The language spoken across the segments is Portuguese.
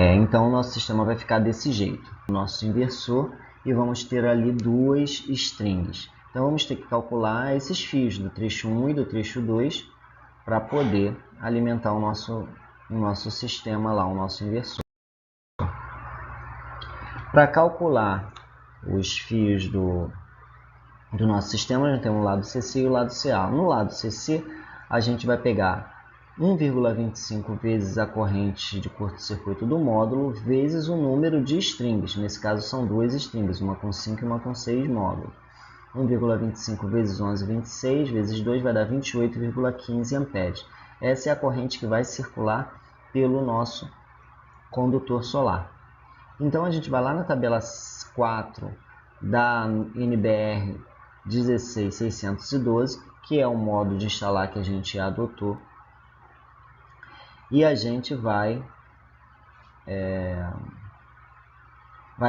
Então o nosso sistema vai ficar desse jeito, o nosso inversor, e vamos ter ali duas strings. Então vamos ter que calcular esses fios do trecho 1 e do trecho 2 para poder alimentar o nosso sistema lá, o nosso inversor. Para calcular os fios do nosso sistema, a gente tem o lado CC e o lado CA. No lado CC, a gente vai pegar 1,25 vezes a corrente de curto-circuito do módulo vezes o número de strings. Nesse caso são duas strings, uma com 5 e uma com 6 módulos. 1,25 vezes 11,26 vezes 2 vai dar 28,15 amperes. Essa é a corrente que vai circular pelo nosso condutor solar. Então a gente vai lá na tabela 4 da NBR 16612, que é o modo de instalar que a gente adotou, e a gente vai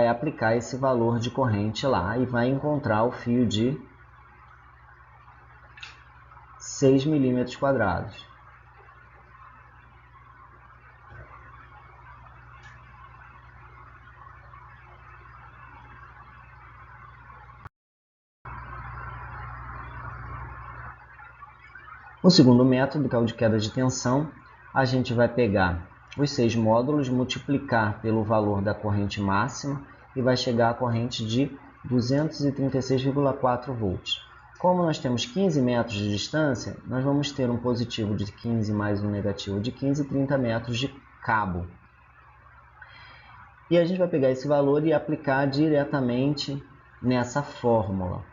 aplicar esse valor de corrente lá e vai encontrar o fio de 6 milímetros quadrados. O segundo método, que é o de queda de tensão, a gente vai pegar os 6 módulos, multiplicar pelo valor da corrente máxima e vai chegar à corrente de 236,4 volts. Como nós temos 15 metros de distância, nós vamos ter um positivo de 15 mais um negativo de 15, 30 metros de cabo. E a gente vai pegar esse valor e aplicar diretamente nessa fórmula.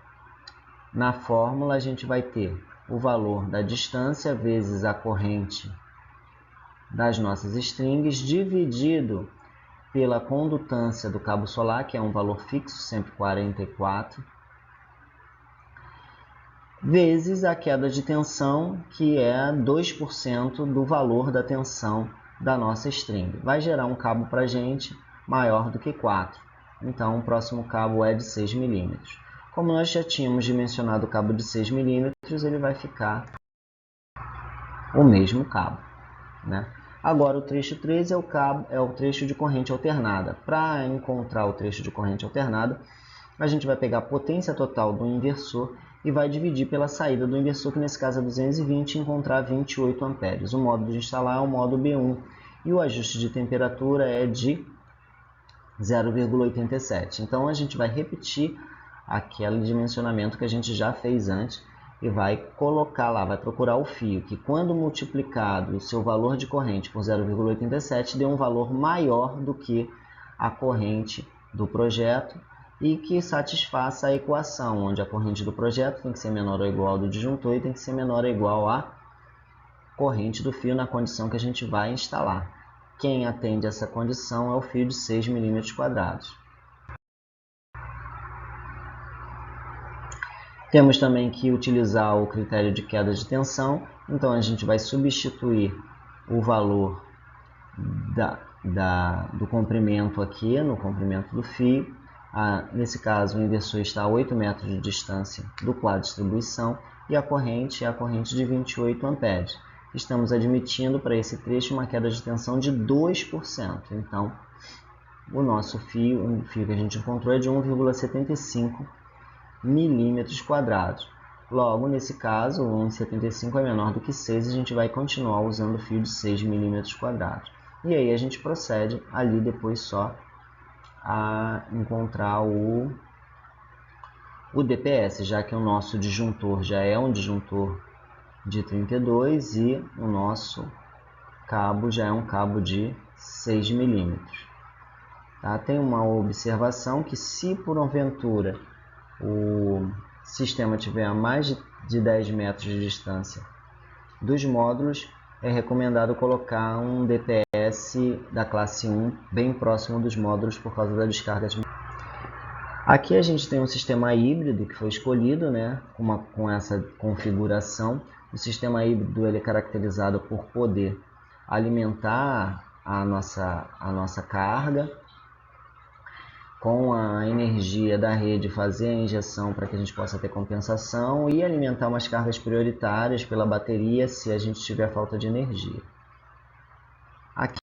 Na fórmula a gente vai ter o valor da distância vezes a corrente das nossas strings dividido pela condutância do cabo solar, que é um valor fixo, sempre 44, vezes a queda de tensão, que é 2% do valor da tensão da nossa string. Vai gerar um cabo para a gente maior do que 4. Então, o próximo cabo é de 6 milímetros. Como nós já tínhamos dimensionado o cabo de 6 milímetros, ele vai ficar o mesmo cabo, né? Agora, o trecho 3 é o trecho de corrente alternada. Para encontrar o trecho de corrente alternada, a gente vai pegar a potência total do inversor e vai dividir pela saída do inversor, que nesse caso é 220, e encontrar 28 amperes. O modo de instalar é o modo B1 e o ajuste de temperatura é de 0,87. Então, a gente vai repetir aquele dimensionamento que a gente já fez antes e vai colocar lá, vai procurar o fio que, quando multiplicado o seu valor de corrente por 0,87, dê um valor maior do que a corrente do projeto e que satisfaça a equação, onde a corrente do projeto tem que ser menor ou igual ao do disjuntor e tem que ser menor ou igual à corrente do fio na condição que a gente vai instalar. Quem atende essa condição é o fio de 6 milímetros quadrados. Temos também que utilizar o critério de queda de tensão, então a gente vai substituir o valor do comprimento aqui, no comprimento do fio. Nesse caso, o inversor está a 8 metros de distância do quadro de distribuição e a corrente é a corrente de 28 amperes. Estamos admitindo para esse trecho uma queda de tensão de 2%. Então, o nosso fio, o fio que a gente encontrou é de 1,75 milímetros quadrados. Logo, nesse caso, 1,75 é menor do que 6 e a gente vai continuar usando o fio de 6 milímetros quadrados. E aí a gente procede ali depois só a encontrar o DPS, já que o nosso disjuntor já é um disjuntor de 32 e o nosso cabo já é um cabo de 6 milímetros. Tá? Tem uma observação que, se porventura o sistema tiver a mais de 10 metros de distância dos módulos, é recomendado colocar um DPS da classe 1 bem próximo dos módulos por causa da descarga de... Aqui a gente tem um sistema híbrido que foi escolhido, né, com essa configuração. O sistema híbrido ele é caracterizado por poder alimentar a nossa carga com a energia da rede, fazer a injeção para que a gente possa ter compensação e alimentar umas cargas prioritárias pela bateria se a gente tiver falta de energia. Aqui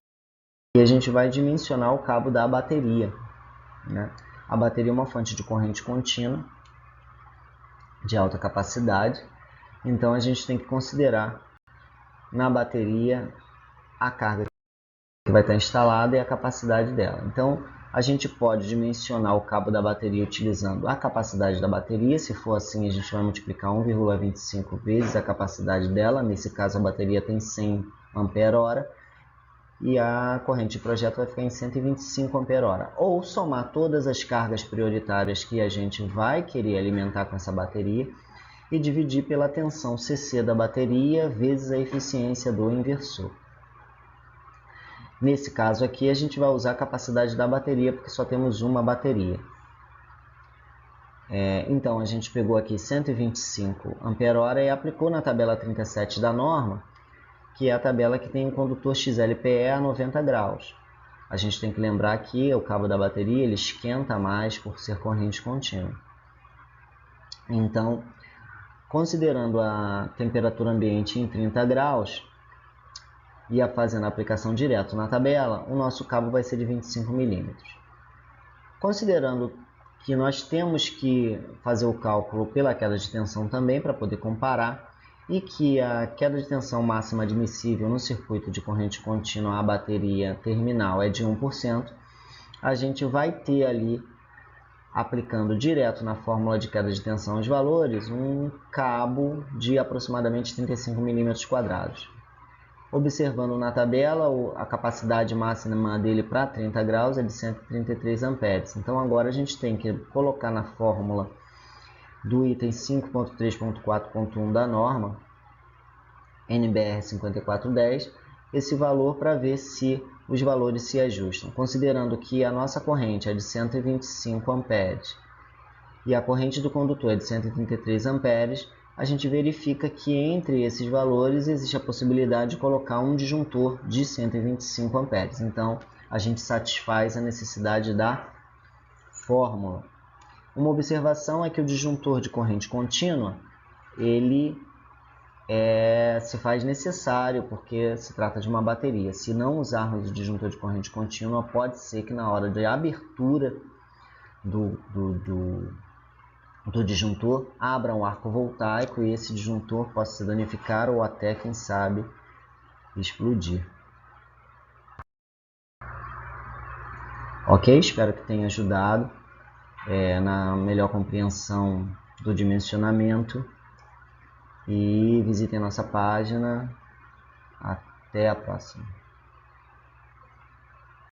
E a gente vai dimensionar o cabo da bateria, né? A bateria é uma fonte de corrente contínua de alta capacidade, então a gente tem que considerar na bateria a carga que vai estar instalada e a capacidade dela. Então a gente pode dimensionar o cabo da bateria utilizando a capacidade da bateria. Se for assim, a gente vai multiplicar 1,25 vezes a capacidade dela. Nesse caso, a bateria tem 100 ampere-hora e a corrente de projeto vai ficar em 125 ampere-hora. Ou somar todas as cargas prioritárias que a gente vai querer alimentar com essa bateria e dividir pela tensão CC da bateria vezes a eficiência do inversor. Nesse caso aqui, a gente vai usar a capacidade da bateria, porque só temos uma bateria. Então, a gente pegou aqui 125 ampere-hora e aplicou na tabela 37 da norma, que é a tabela que tem um condutor XLPE a 90 graus. A gente tem que lembrar que o cabo da bateria ele esquenta mais por ser corrente contínua. Então, considerando a temperatura ambiente em 30 graus e fazendo a aplicação direto na tabela, o nosso cabo vai ser de 25 milímetros. Considerando que nós temos que fazer o cálculo pela queda de tensão também para poder comparar, e que a queda de tensão máxima admissível no circuito de corrente contínua à bateria terminal é de 1%, a gente vai ter ali, aplicando direto na fórmula de queda de tensão os valores, um cabo de aproximadamente 35 milímetros quadrados. Observando na tabela, a capacidade máxima dele para 30 graus é de 133 amperes. Então agora a gente tem que colocar na fórmula do item 5.3.4.1 da norma, NBR 5410, esse valor para ver se os valores se ajustam. Considerando que a nossa corrente é de 125 amperes e a corrente do condutor é de 133 amperes, a gente verifica que entre esses valores existe a possibilidade de colocar um disjuntor de 125 amperes. Então, a gente satisfaz a necessidade da fórmula. Uma observação é que o disjuntor de corrente contínua, ele se faz necessário porque se trata de uma bateria. Se não usarmos o disjuntor de corrente contínua, pode ser que na hora de abertura do disjuntor abra um arco voltaico e esse disjuntor possa se danificar ou até, quem sabe, explodir. Ok? Espero que tenha ajudado na melhor compreensão do dimensionamento e visitem nossa página. Até a próxima.